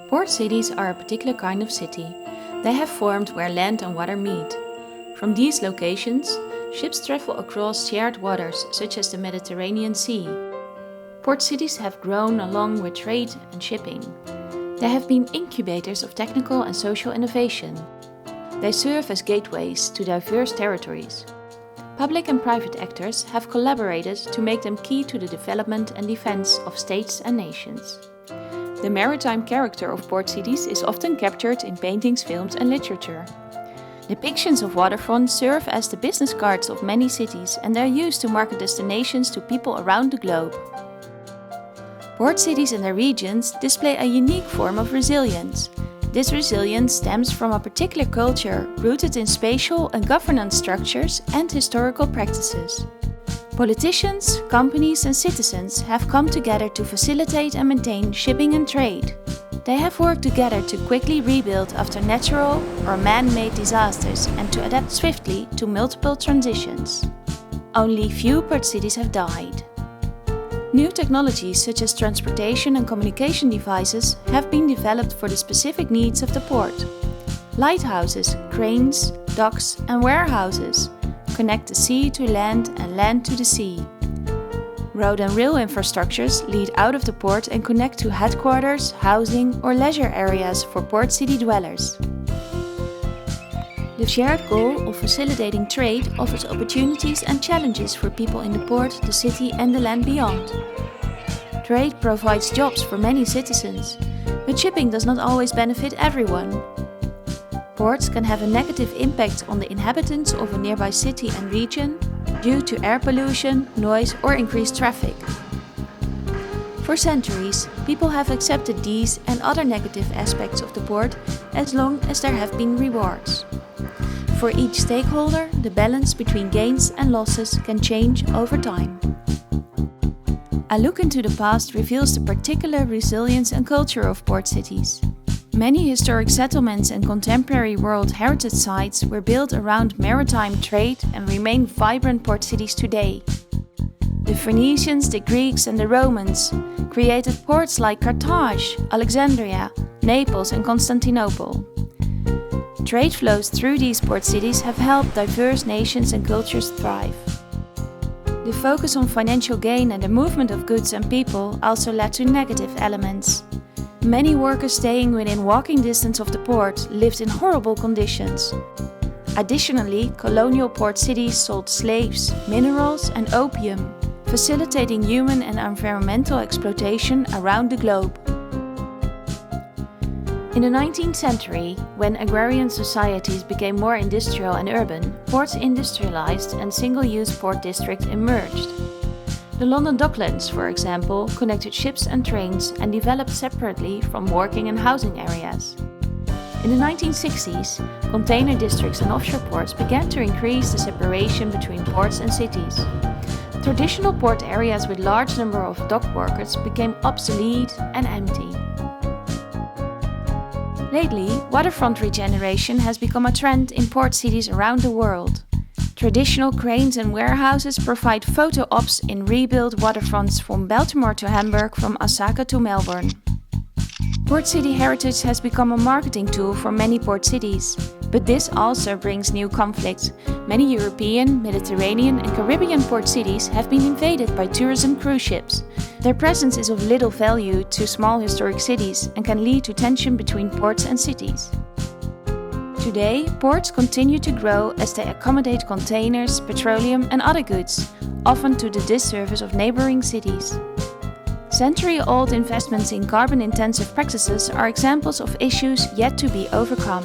Port cities are a particular kind of city. They have formed where land and water meet. From these locations, ships travel across shared waters such as the Mediterranean Sea. Port cities have grown along with trade and shipping. They have been incubators of technical and social innovation. They serve as gateways to diverse territories. Public and private actors have collaborated to make them key to the development and defense of states and nations. The maritime character of port cities is often captured in paintings, films, and literature. Depictions of waterfronts serve as the business cards of many cities, and they are used to market destinations to people around the globe. Port cities and their regions display a unique form of resilience. This resilience stems from a particular culture rooted in spatial and governance structures and historical practices. Politicians, companies and citizens have come together to facilitate and maintain shipping and trade. They have worked together to quickly rebuild after natural or man-made disasters and to adapt swiftly to multiple transitions. Only few port cities have died. New technologies such as transportation and communication devices have been developed for the specific needs of the port. Lighthouses, cranes, docks and warehouses connect the sea to land and land to the sea. Road and rail infrastructures lead out of the port and connect to headquarters, housing or leisure areas for port city dwellers. The shared goal of facilitating trade offers opportunities and challenges for people in the port, the city and the land beyond. Trade provides jobs for many citizens, but shipping does not always benefit everyone. Ports can have a negative impact on the inhabitants of a nearby city and region due to air pollution, noise or increased traffic. For centuries, people have accepted these and other negative aspects of the port as long as there have been rewards. For each stakeholder, the balance between gains and losses can change over time. A look into the past reveals the particular resilience and culture of port cities. Many historic settlements and contemporary World Heritage sites were built around maritime trade and remain vibrant port cities today. The Phoenicians, the Greeks and the Romans created ports like Carthage, Alexandria, Naples and Constantinople. Trade flows through these port cities have helped diverse nations and cultures thrive. The focus on financial gain and the movement of goods and people also led to negative elements. Many workers staying within walking distance of the port lived in horrible conditions. Additionally, colonial port cities sold slaves, minerals and opium, facilitating human and environmental exploitation around the globe. In the 19th century, when agrarian societies became more industrial and urban, ports industrialized and single-use port districts emerged. The London Docklands, for example, connected ships and trains and developed separately from working and housing areas. In the 1960s, container districts and offshore ports began to increase the separation between ports and cities. Traditional port areas with large number of dock workers became obsolete and empty. Lately, waterfront regeneration has become a trend in port cities around the world. Traditional cranes and warehouses provide photo ops in rebuilt waterfronts from Baltimore to Hamburg, from Osaka to Melbourne. Port city heritage has become a marketing tool for many port cities, but this also brings new conflicts. Many European, Mediterranean and Caribbean port cities have been invaded by tourism cruise ships. Their presence is of little value to small historic cities and can lead to tension between ports and cities. Today, ports continue to grow as they accommodate containers, petroleum and other goods, often to the disservice of neighboring cities. Century-old investments in carbon-intensive practices are examples of issues yet to be overcome.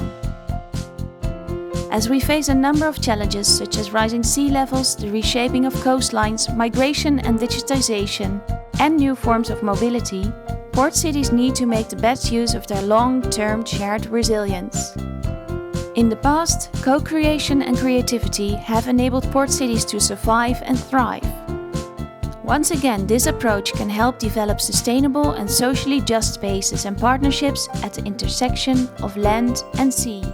As we face a number of challenges such as rising sea levels, the reshaping of coastlines, migration and digitization, and new forms of mobility, port cities need to make the best use of their long-term shared resilience. In the past, co-creation and creativity have enabled port cities to survive and thrive. Once again, this approach can help develop sustainable and socially just spaces and partnerships at the intersection of land and sea.